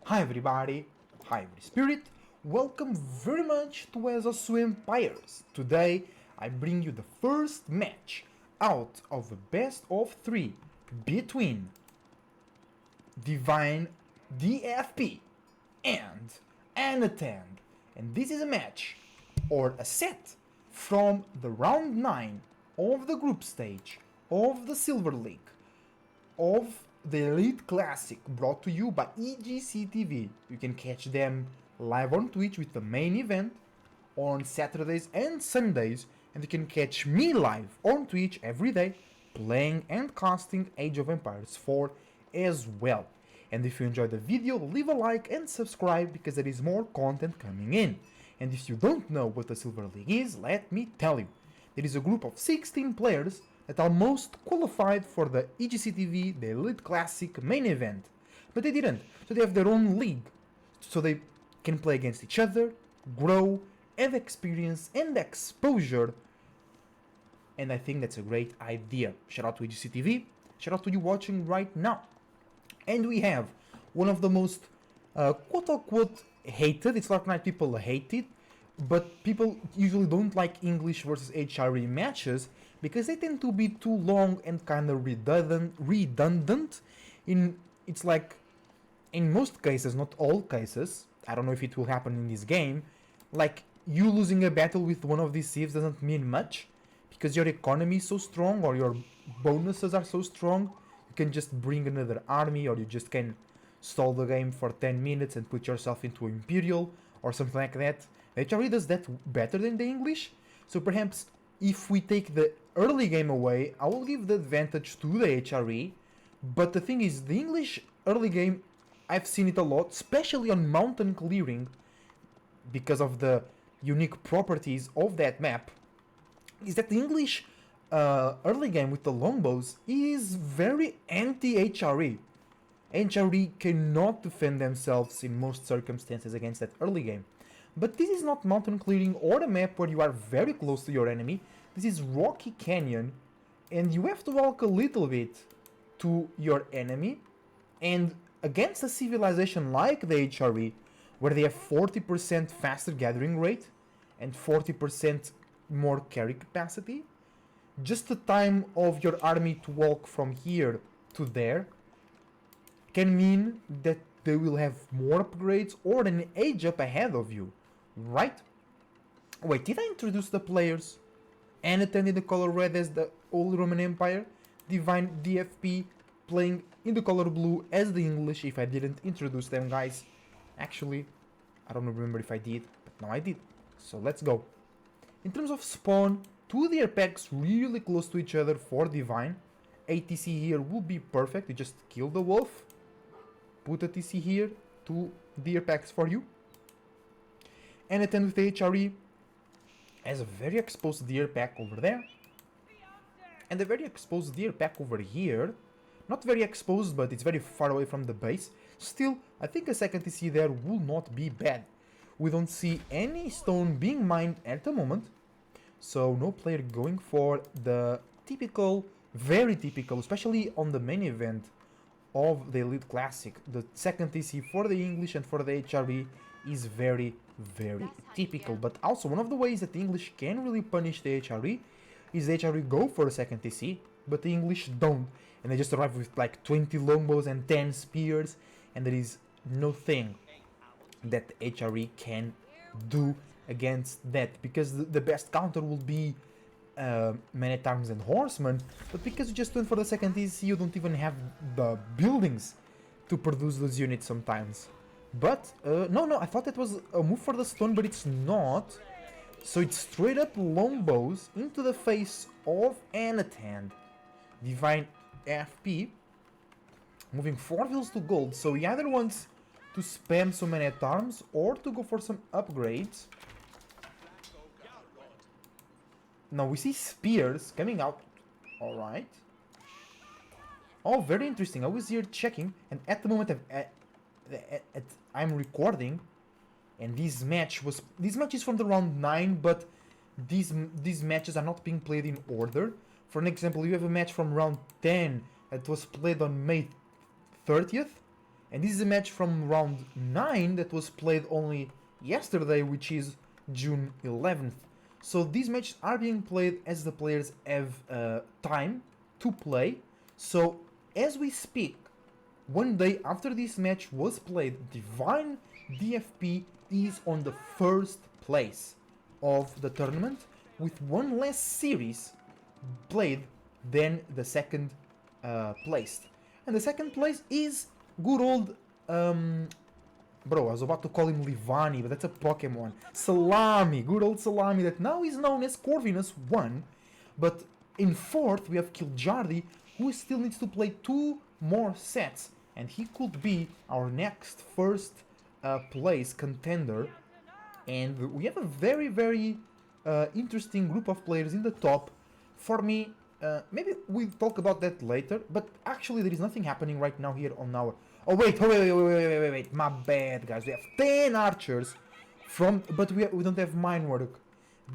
Hi everybody, hi every spirit, welcome very much to Ezosu Empires. Today I bring you the first match out of a best of 3 between Divine DFP and Anotand. And this is a match, or a set, from the round 9 of the group stage of the Silver League of the Elite Classic brought to you by EGCTV. You can catch them live on Twitch with the main event on Saturdays and Sundays, and you can catch me live on Twitch every day playing and casting Age of Empires 4 as well. And if you enjoyed the video, leave a like and subscribe because there is more content coming in. And if you don't know what the Silver League is, let me tell you. There is a group of 16 players that are most qualified for the EGCTV, the Elite Classic main event. But they didn't, so they have their own league. So they can play against each other, grow, have experience and exposure. And I think that's a great idea. Shout out to EGCTV, shout out to you watching right now. And we have one of the most quote-unquote hated, it's Dark Knight people hate it, but people usually don't like English versus HRE matches because they tend to be too long and kind of redundant. It's like, in most cases, not all cases, I don't know if it will happen in this game, like you losing a battle with one of these thieves doesn't mean much because your economy is so strong or your bonuses are so strong. You can just bring another army, or you just can stall the game for 10 minutes and put yourself into Imperial or something like that. HRE does that better than the English, so perhaps if we take the early game away, I will give the advantage to the HRE, but the thing is, the English early game, I've seen it a lot, especially on mountain clearing, because of the unique properties of that map, is that the English early game with the longbows is very anti-HRE. HRE cannot defend themselves in most circumstances against that early game. But this is not mountain clearing or a map where you are very close to your enemy. This is Rocky Canyon, and you have to walk a little bit to your enemy. And against a civilization like the HRE, where they have 40% faster gathering rate and 40% more carry capacity, just the time of your army to walk from here to there can mean that they will have more upgrades or an age up ahead of you, right? Wait, did I introduce the players? Anotand in the color red as the Holy Roman Empire, Divine DFP playing in the color blue as the English, if I didn't introduce them, guys. Actually, I don't remember if I did, but now I did. So let's go. In terms of spawn, two deer packs really close to each other for Divine. A TC here would be perfect, you just kill the wolf, put a TC here, two deer packs for you. Anotand with the HRE has a very exposed deer pack over there, and a very exposed deer pack over here. Not very exposed, but it's very far away from the base. Still, I think a second TC there will not be bad. We don't see any stone being mined at the moment, so no player going for the typical, very typical, especially on the main event of the Elite Classic. The second TC for the English and for the HRE is very, very typical. But also, one of the ways that the English can really punish the HRE is the HRE go for a second TC, but the English don't. And they just arrive with like 20 longbows and 10 spears, and there is no thing that HRE can do against that, because the best counter will be man-at-arms and horsemen, but because you just went for the second TC, you don't even have the buildings to produce those units sometimes. But, no, I thought that was a move for the stone, but it's not. So it's straight up longbows into the face of Anotand. Divine FP, moving 4 wheels to gold, so he either wants to spam some man-at-arms or to go for some upgrades. Now we see spears coming out. Alright. Oh, very interesting. I was here checking, and at the moment I'm recording, and this match is from the round 9, but these matches are not being played in order. For an example, you have a match from round 10 that was played on May 30th, And this is a match from round 9 that was played only yesterday, which is June 11th. So these matches are being played as the players have time to play. So as we speak, one day after this match was played, Divine DFP is on the first place of the tournament with one less series played than the second placed. And the second place is good old bro, I was about to call him Livani, but that's a Pokemon. Salami, good old Salami, that now is known as Corvinus1. But in fourth, we have Kiljardi, who still needs to play 2 more sets. And he could be our next first place contender. And we have a very, very interesting group of players in the top. For me, maybe we'll talk about that later. But actually, there is nothing happening right now here on our... Oh wait, my bad guys, we have 10 archers but we don't have mine work.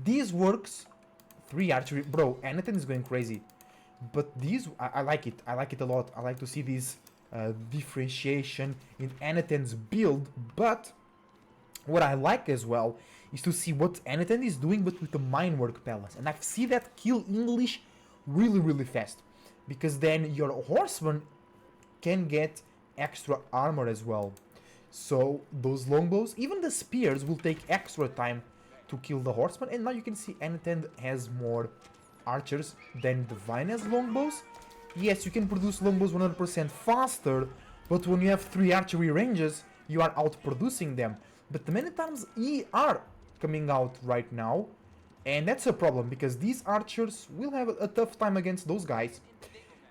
This works, 3 archery, bro, Anotand is going crazy. But these, I like it a lot. I like to see this differentiation in Anotand's build, but what I like as well is to see what Anotand is doing but with the mine work palace. And I see that kill English really fast, because then your horseman can get extra armor as well. So those longbows, even the spears, will take extra time to kill the horseman. And now you can see Anotand has more archers than Divine has longbows. Yes, you can produce longbows 100% faster, but when you have 3 archery ranges, you are outproducing them. But the men-at-arms are coming out right now, and that's a problem, because these archers will have a tough time against those guys.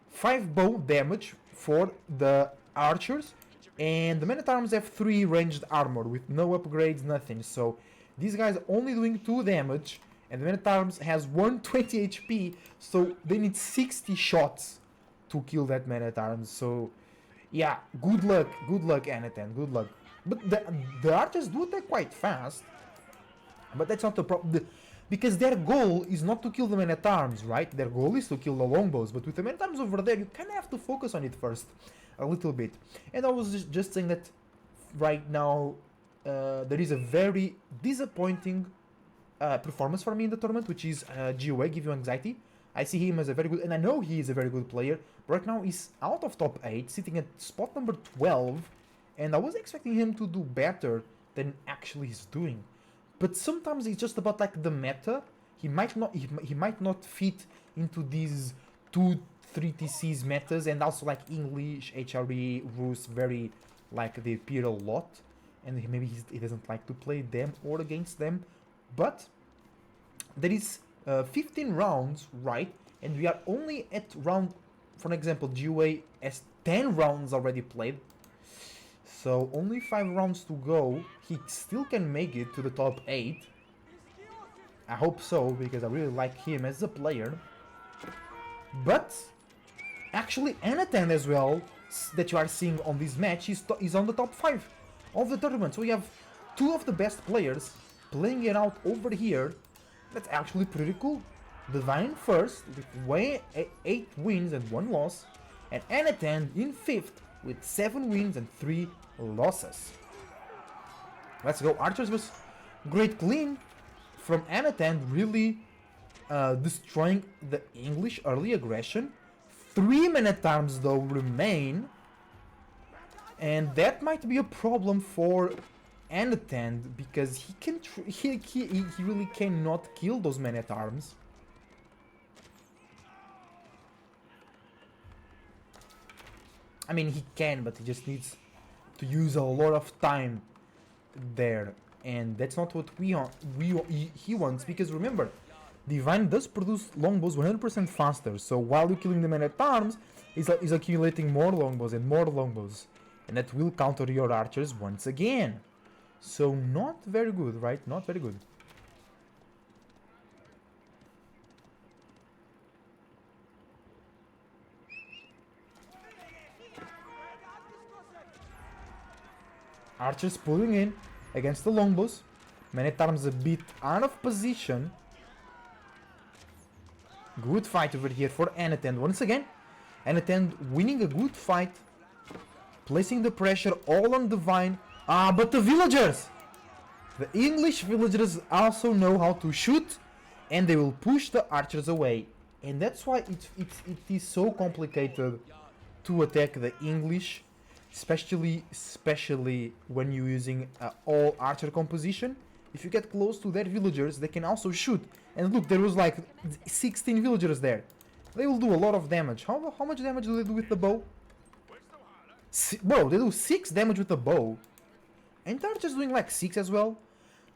5 bow damage for the archers, and the men-at-arms have 3 ranged armor with no upgrades, nothing. So these guys only doing 2 damage, and the man-at-arms has 120 HP, so they need 60 shots to kill that man-at-arms. So yeah, good luck Anotand, good luck. But the archers do attack quite fast, but that's not the problem, because their goal is not to kill the men-at-arms, right? Their goal is to kill the longbows, but with the men-at-arms over there, you kind of have to focus on it first a little bit. And I was just saying that right now there is a very disappointing performance for me in the tournament, which is GOA, Give You Anxiety. I see him as a very good, and I know he is a very good player. Right now he's out of top 8, sitting at spot number 12, and I was expecting him to do better than actually he's doing. But sometimes it's just about like the meta. He might not fit into these 2-3 TCs metas, and also like English, HRE, Rus, very like they appear a lot, and maybe he doesn't like to play them or against them. But there is 15 rounds, right? And we are only at round, for example, GOA has 10 rounds already played. So only 5 rounds to go. He still can make it to the top 8. I hope so, because I really like him as a player. But actually Anotand as well, that you are seeing on this match, is on the top 5 of the tournament. So we have 2 of the best players playing it out over here. That's actually pretty cool. Divine first with 8 wins and 1 loss, and Anotand in 5th with 7 wins and 3 losses. Let's go. Archers was great clean from Anotand, really destroying the English early aggression. 3 men-at-arms though remain, and that might be a problem for Anotand, because he really cannot kill those men-at-arms. I mean, he can, but he just needs to use a lot of time there, and that's not what he wants, because remember, Divine does produce longbows 100% faster, so while you're killing the men-at-arms, he's accumulating more longbows, and that will counter your archers once again. So not very good, right? Not very good. Archers pulling in against the longbows. Men-at-arms a bit out of position. Good fight over here for Anotand once again. Anotand winning a good fight. placing the pressure all on Divine. Ah, but the villagers! The English villagers also know how to shoot, and they will push the archers away. And that's why it is so complicated to attack the English, especially when you're using all archer composition. If you get close to their villagers, they can also shoot. And look, there was like 16 villagers there. They will do a lot of damage. How much damage do they do with the bow? Bro, they do 6 damage with the bow. And the archers doing like 6 as well.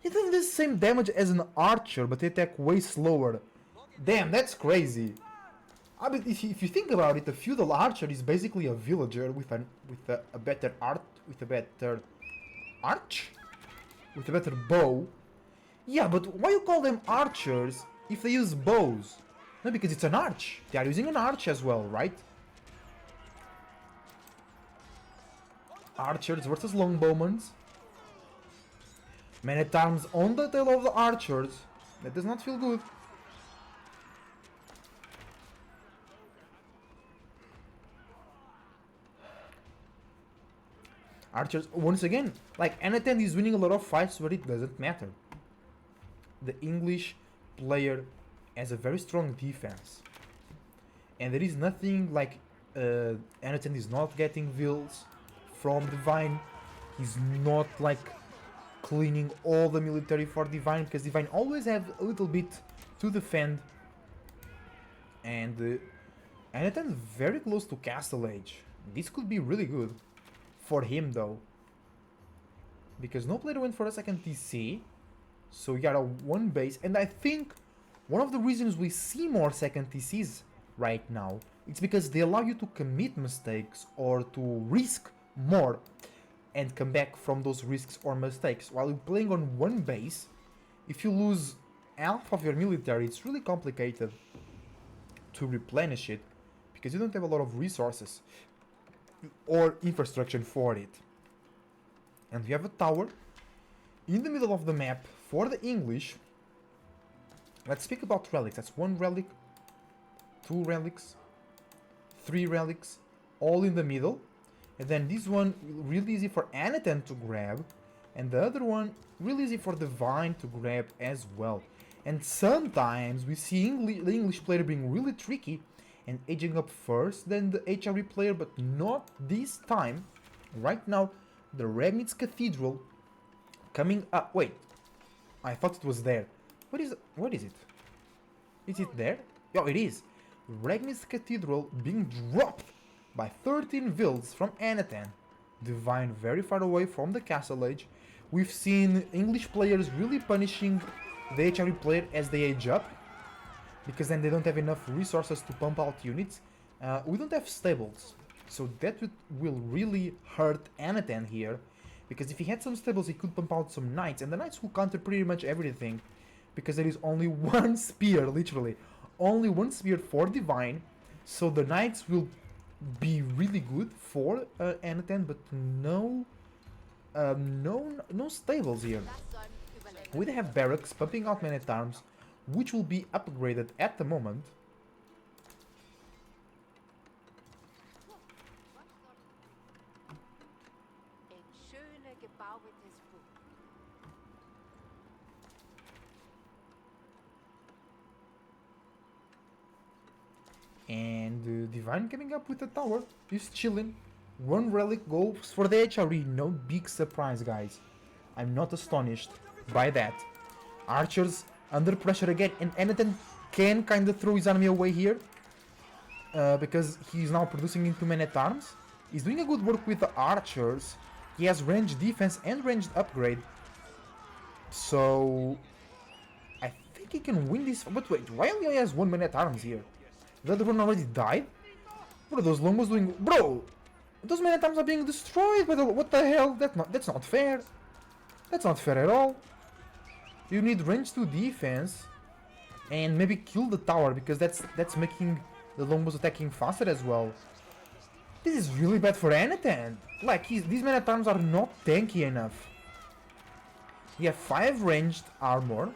They do the same damage as an archer, but they attack way slower. Damn, that's crazy. I mean, if you think about it, a feudal archer is basically a villager with a better bow. Yeah, but why you call them archers if they use bows? No, because it's an arch. They are using an arch as well, right? Archers versus longbowmen. Man-at-arms on the tail of the archers. That does not feel good. Archers, once again, like Anotand is winning a lot of fights where it doesn't matter. The English player has a very strong defense. And there is nothing like Anotand is not getting vills from Divine. He's not like cleaning all the military for Divine, because Divine always have a little bit to defend. And Anotand very close to Castle Age. This could be really good for him though, because no player went for a second TC, so you got a one base. And I think one of the reasons we see more second TCs right now, it's because they allow you to commit mistakes or to risk more and come back from those risks or mistakes. While you're playing on one base, if you lose half of your military, it's really complicated to replenish it, because you don't have a lot of resources or infrastructure for it. And we have a tower in the middle of the map for the English. Let's speak about relics. That's 1 relic, 2 relics, 3 relics, all in the middle. And then this one really easy for Anotand to grab, and the other one really easy for Divine to grab as well. And sometimes we see the English player being really tricky and aging up first than the HRE player, but not this time. Right now, the Regnitz Cathedral coming up. Wait, I thought it was there. What is it? Is it there? Oh, it is. Regnitz Cathedral being dropped by 13 vills from Anotand. Divine very far away from the Castle Age. We've seen English players really punishing the HRE player as they age up, because then they don't have enough resources to pump out units. We don't have stables, so that will really hurt Anotand here, because if he had some stables he could pump out some knights, and the knights will counter pretty much everything, because there is only one spear, literally only one spear for Divine, so the knights will be really good for Anotand, but no stables here. We have barracks pumping out men-at-arms, which will be upgraded at the moment. And Divine coming up with the tower, he's chilling. 1 relic goes for the HRE, no big surprise guys. I'm not astonished by that. Archers under pressure again, and Anotand can kind of throw his army away here, because he's now producing into men-at-arms. He's doing a good work with the archers. He has ranged defense and ranged upgrade, so I think he can win this. But wait, why only he has 1 men-at-arms here? The other one already died? What are those longbows doing? Bro, those men-at-arms are being destroyed. What the hell? That's not fair. That's not fair at all. You need range 2 defense and maybe kill the tower, because that's making the longbows attacking faster as well. This is really bad for Anotand. Like, these men-at-arms are not tanky enough. He have 5 ranged armor.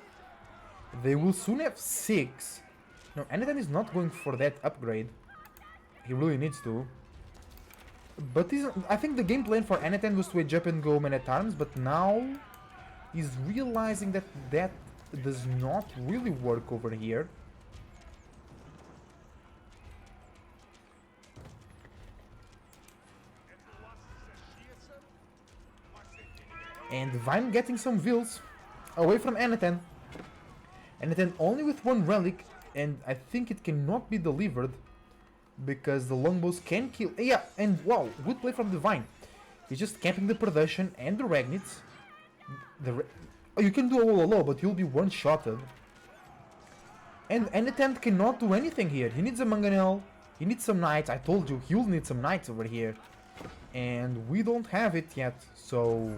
They will soon have 6. No, Anotand is not going for that upgrade. He really needs to. But I think the game plan for Anotand was to edge up and go man at arms, but now he's realizing that that does not really work over here. And Vine getting some vills away from Anotand. Anotand only with one relic, and I think it cannot be delivered because the longbows can kill. Yeah, and wow, good play from the Vine. He's just camping the Predation and the Ragnits. Oh, you can do a wall low, but you'll be one-shotted. And Anotand cannot do anything here. He needs a Mangonel, he needs some Knights. I told you, he'll need some Knights over here. And we don't have it yet, so...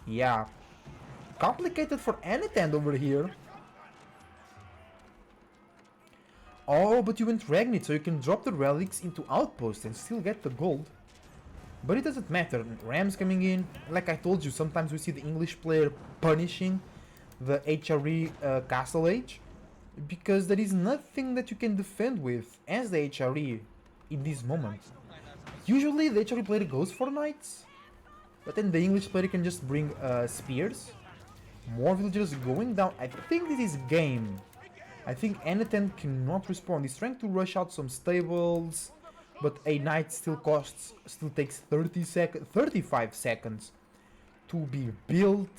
yeah. Complicated for Anotand over here. Oh, but you went Ragnit, so you can drop the relics into Outpost and still get the gold. But it doesn't matter. Rams coming in. Like I told you, sometimes we see the English player punishing the HRE Castle Age because there is nothing that you can defend with as the HRE in this moment. Usually the HRE player goes for Knights, but then the English player can just bring Spears. More villagers going down. I think this is game. I think Anotand cannot respond. He's trying to rush out some stables, but a Knight still takes 35 seconds to be built.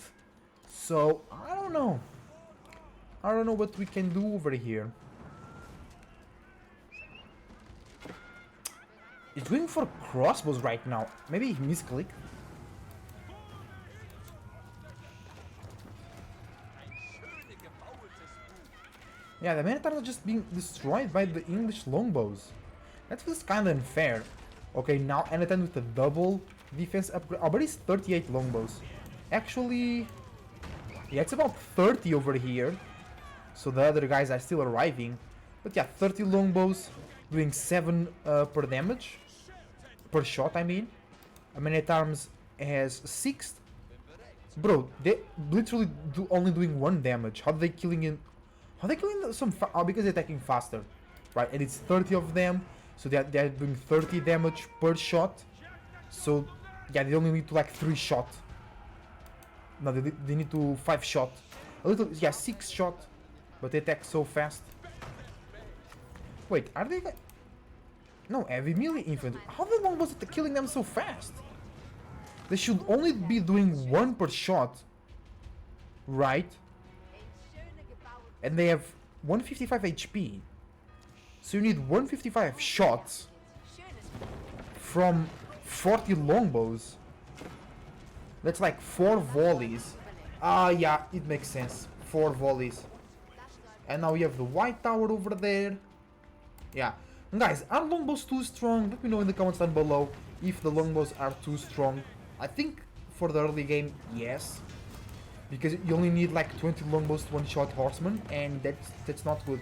So I don't know. I don't know what we can do over here. He's going for crossbows right now. Maybe he misclicked. Yeah, the Minotaurs are just being destroyed by the English longbows. That feels kinda unfair. Okay, now Anotand with a double defense upgrade. Oh, but it's 38 longbows. Actually, yeah, it's about 30 over here. So the other guys are still arriving. But yeah, 30 longbows doing 7 per damage. Per shot, I mean. A Man-at-Arms has 6. Bro, they literally only doing 1 damage. How are they killing in? How are they killing some? Oh, because they're attacking faster, right? And it's 30 of them, so they're doing 30 damage per shot. So yeah, they only need to like 3 shot. No, they need to 5 shot. A little, yeah, 6 shot, but they attack so fast. Wait, are they? No, heavy melee infantry. How the long was it killing them so fast? They should only be doing 1 per shot, right? And they have 155 HP. So you need 155 shots from 40 longbows. That's like 4 volleys. Ah, yeah, it makes sense. 4 volleys. And now we have the white tower over there. Yeah. And guys, are longbows too strong? Let me know in the comments down below if the longbows are too strong. I think for the early game, yes. Because you only need like 20 longbows to one-shot horsemen, and that's not good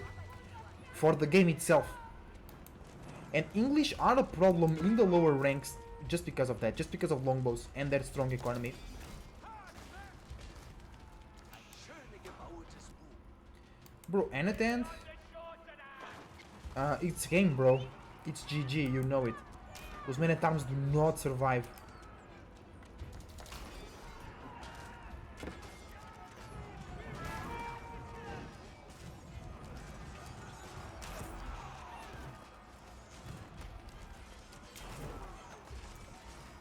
for the game itself. And English are a problem in the lower ranks just because of that, just because of longbows and their strong economy. Bro, Anotand, it's game, bro. It's GG, you know it. Those Man-at-Arms do not survive.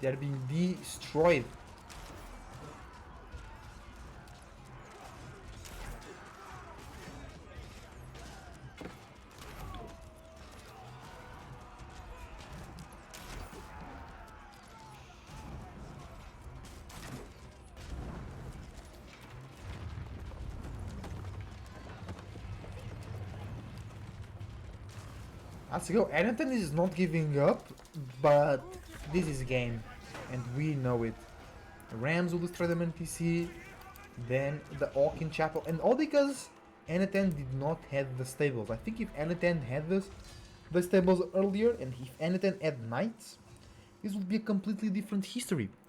They're being destroyed. Let's go. Anotand is not giving up, but this is game, and we know it. Rams will destroy them NPC, then the Orc in Chapel, and all because Anotand did not have the stables. I think if Anotand had the stables earlier, and if Anotand had knights, this would be a completely different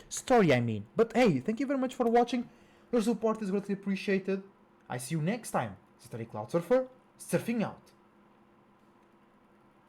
story, I mean. But hey, thank you very much for watching. Your support is greatly appreciated. I see you next time. This is Cloud Surfer, surfing out.